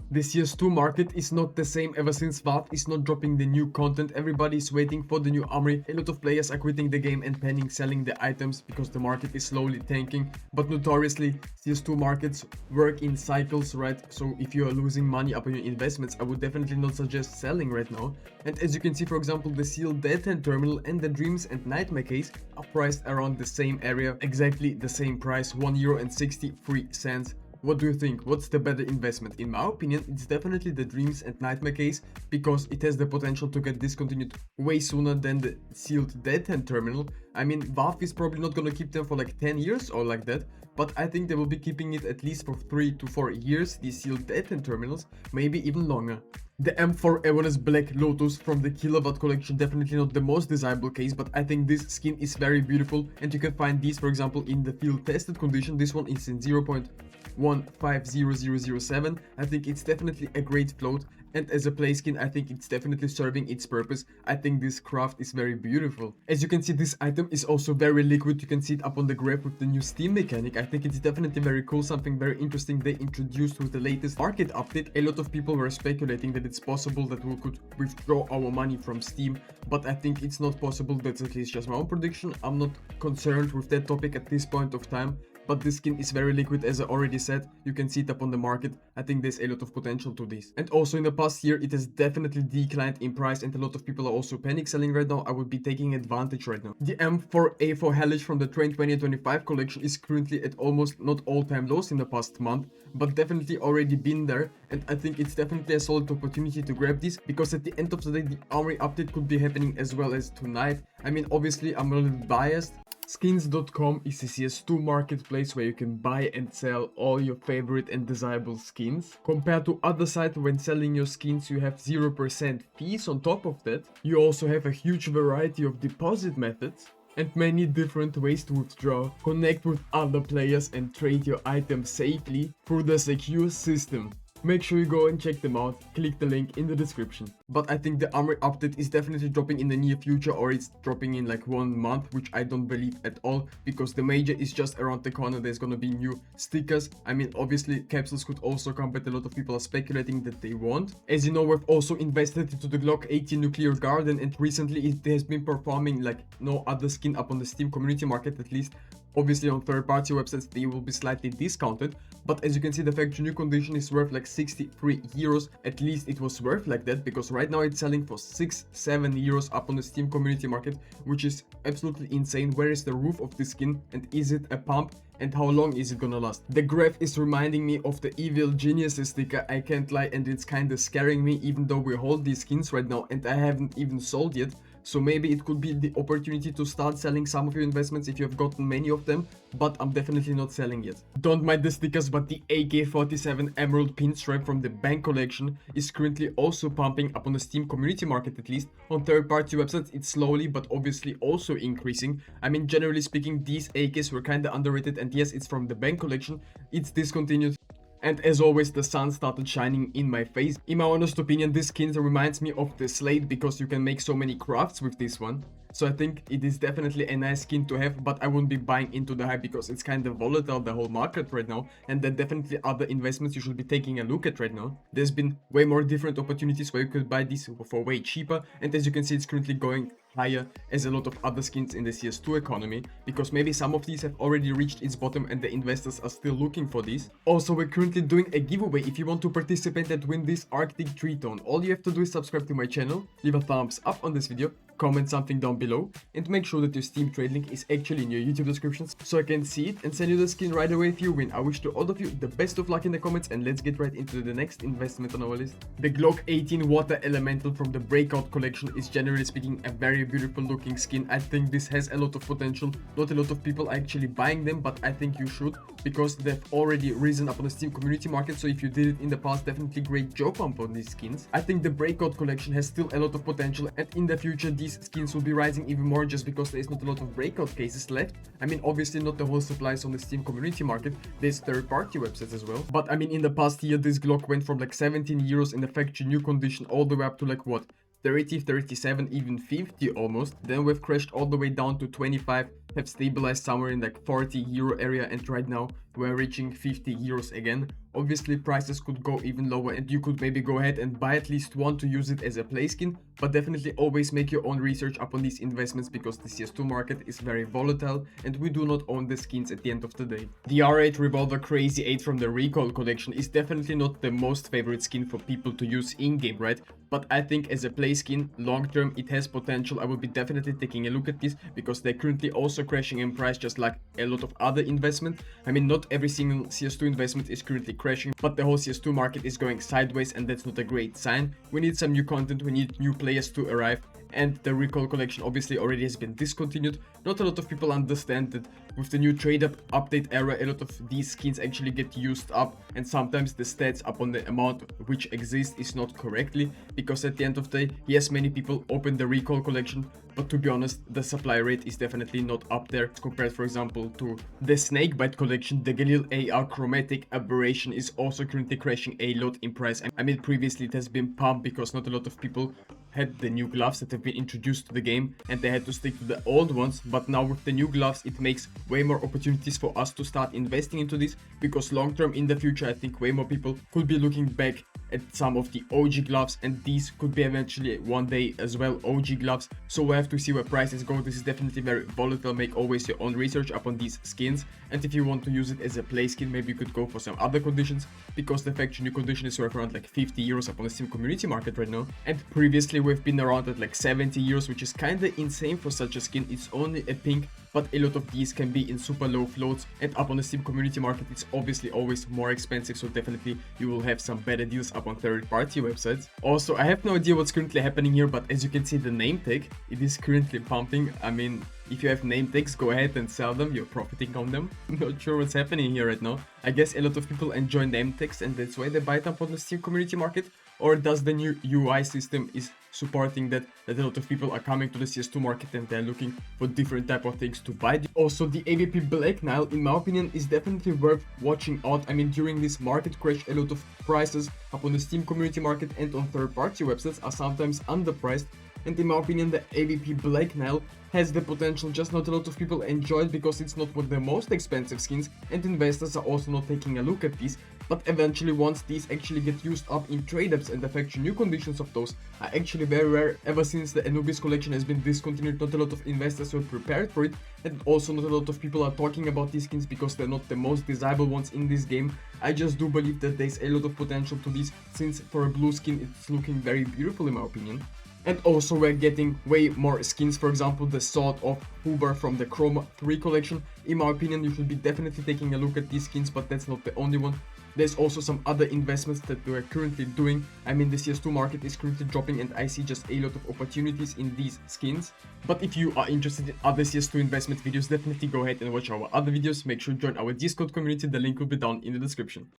The CS2 market is not the same ever since Valve is not dropping the new content. Everybody is waiting for the new Armory. A lot of players are quitting the game and panic selling the items because the market is slowly tanking. But notoriously, CS2 markets work in cycles, right? So if you are losing money upon your investments, I would definitely not suggest selling right now. And as you can see, for example, the sealed dead hand terminal and the dreams and nightmare case are priced around the same area, exactly the same price, €1.63. What do you think? What's the better investment? In my opinion, it's definitely the Dreams and Nightmare case because it has the potential to get discontinued way sooner than the sealed dead hand terminal. I mean, Valve is probably not gonna keep them for like 10 years or like that, but I think they will be keeping it at least for 3 to 4 years, these sealed dead hand terminals, maybe even longer. The M4A4 Black Lotus from the Kilowatt collection, definitely not the most desirable case, but I think this skin is very beautiful and you can find these, for example, in the field tested condition. This one is in 0.150007. I think it's definitely a great float, and as a play skin, I think it's definitely serving its purpose. I think this craft is very beautiful. As you can see, this item is also very liquid. You can see it up on the graph with the new Steam mechanic. I think it's definitely very cool, something very interesting they introduced with the latest market update. A lot of people were speculating that it's possible that we could withdraw our money from Steam, but I think it's not possible. That's at least just my own prediction. I'm not concerned with that topic at this point of time. But this skin is very liquid, as I already said. You can see it up on the market. I think there's a lot of potential to this. And also in the past year, it has definitely declined in price and a lot of people are also panic selling right now. I would be taking advantage right now. The M4A4 Hellish from the Train 2025 collection is currently at almost not all-time lows in the past month, but definitely already been there. And I think it's definitely a solid opportunity to grab this because at the end of the day, the Armory update could be happening as well as tonight. I mean, obviously, I'm a little bit biased. Skins.com is a CS2 marketplace where you can buy and sell all your favorite and desirable skins. Compared to other sites, when selling your skins, you have 0% fees on top of that. You also have a huge variety of deposit methods and many different ways to withdraw, connect with other players and trade your items safely through the secure system. Make sure you go and check them out, click the link in the description. But I think the Armory update is definitely dropping in the near future, or it's dropping in like 1 month, which I don't believe at all, because the major is just around the corner. There's gonna be new stickers. I mean, obviously capsules could also come, but a lot of people are speculating that they won't. As you know, we've also invested into the Glock 18 Nuclear Garden, and recently it has been performing like no other skin up on the Steam community market, at least. Obviously on third-party websites they will be slightly discounted, but as you can see, the factory new condition is worth like 63 euros. At least it was worth like that, because right now it's selling for 6-7 euros up on the Steam community market, which is absolutely insane. Where is the roof of this skin, and is it a pump, and how long is it gonna last? The graph is reminding me of the Evil Geniuses sticker, I can't lie, and it's kinda scaring me, even though we hold these skins right now and I haven't even sold yet. So maybe it could be the opportunity to start selling some of your investments if you have gotten many of them, but I'm definitely not selling yet. Don't mind the stickers, but the AK-47 Emerald Pinstripe from the Bank collection is currently also pumping up on the Steam community market, at least. On third-party websites, it's slowly but obviously also increasing. I mean, generally speaking, these AKs were kinda underrated, and yes, it's from the Bank collection. It's discontinued. And as always, the sun started shining in my face. In my honest opinion, this skin reminds me of the Slate because you can make so many crafts with this one. So I think it is definitely a nice skin to have, but I wouldn't be buying into the hype because it's kind of volatile, the whole market right now. And there are definitely other investments you should be taking a look at right now. There's been way more different opportunities where you could buy this for way cheaper. And as you can see, it's currently going higher as a lot of other skins in the CS2 economy, because maybe some of these have already reached its bottom and the investors are still looking for these. Also, we're currently doing a giveaway. If you want to participate and win this Arctic Tree Tone, all you have to do is subscribe to my channel, leave a thumbs up on this video, comment something down below, and make sure that your Steam trade link is actually in your YouTube descriptions so I can see it and send you the skin right away if you win. I wish to all of you the best of luck in the comments, and let's get right into the next investment on our list. The Glock 18 Water Elemental from the Breakout collection is, generally speaking, a very beautiful looking skin. I think this has a lot of potential. Not a lot of people are actually buying them, but I think you should, because they've already risen up on the Steam community market. So if you did it in the past, definitely great job pump on these skins. I think the Breakout collection has still a lot of potential, and in the future these skins will be rising even more, just because there is not a lot of breakout cases left. I mean, obviously not the whole supplies on the Steam community market, there's third-party websites as well. But I mean, in the past year, this Glock went from like 17 euros in the factory new condition all the way up to like what, 30, 37, even 50 almost. Then we've crashed all the way down to 25, have stabilized somewhere in like 40 euro area, and right now we're reaching 50 euros again. Obviously prices could go even lower and you could maybe go ahead and buy at least one to use it as a play skin, but definitely always make your own research upon these investments because the CS2 market is very volatile and we do not own the skins at the end of the day. The R8 Revolver Crazy 8 from the Recoil collection is definitely not the most favorite skin for people to use in-game, right? But I think as a play skin, long term it has potential. I will be definitely taking a look at this because they're currently also crashing in price just like a lot of other investment. I mean, not every single CS2 investment is currently crashing, but the whole CS2 market is going sideways and that's not a great sign. We need some new content, we need new players to arrive, and the Recoil collection obviously already has been discontinued. Not a lot of people understand that with the new trade up update era, a lot of these skins actually get used up and sometimes the stats upon the amount which exists is not correctly, because at the end of the day, yes, many people open the Recoil collection, but to be honest, the supply rate is definitely not up there compared, for example, to the Snakebite collection. The Galil AR Chromatic Aberration is also currently crashing a lot in price. I mean, previously it has been pumped because not a lot of people had the new gloves that have been introduced to the game and they had to stick to the old ones, but now with the new gloves it makes way more opportunities for us to start investing into this, because long term in the future I think way more people could be looking back at some of the OG gloves and these could be eventually one day as well OG gloves. So we have to see where prices go. This is definitely very volatile. Make always your own research upon these skins, and if you want to use it as a play skin, maybe you could go for some other conditions, because the faction new condition is worth around like 50 euros upon the Steam community market right now, and previously we've been around at like 70 euros, which is kinda insane for such a skin. It's only a pink, but a lot of these can be in super low floats, and up on the Steam community market it's obviously always more expensive, so definitely you will have some better deals up on third-party websites. Also, I have no idea what's currently happening here, but as you can see, the name tag, it is currently pumping. I mean, if you have name tags, go ahead and sell them, you're profiting on them. I'm not sure what's happening here right now. I guess a lot of people enjoy name tags and that's why they buy them on the Steam community market. Or does the new UI system is supporting that a lot of people are coming to the CS2 market and they're looking for different type of things to buy. Also, the AVP Black Nile, in my opinion, is definitely worth watching out. I mean, during this market crash, a lot of prices upon the Steam community market and on third-party websites are sometimes underpriced. And in my opinion, the AVP Black Nile has the potential, just not a lot of people enjoy it because it's not one of the most expensive skins, and investors are also not taking a look at these. But eventually, once these actually get used up in trade-ups and the faction new conditions of those are actually very rare. Ever since the Anubis collection has been discontinued, not a lot of investors were prepared for it, and also not a lot of people are talking about these skins because they're not the most desirable ones in this game. I just do believe that there's a lot of potential to this, since for a blue skin it's looking very beautiful in my opinion. And also we're getting way more skins, for example the Sword of Hoover from the Chroma 3 collection. In my opinion, you should be definitely taking a look at these skins, but that's not the only one. There's also some other investments that we're currently doing. I mean, the CS2 market is currently dropping and I see just a lot of opportunities in these skins. But if you are interested in other CS2 investment videos, definitely go ahead and watch our other videos. Make sure to join our Discord community, the link will be down in the description.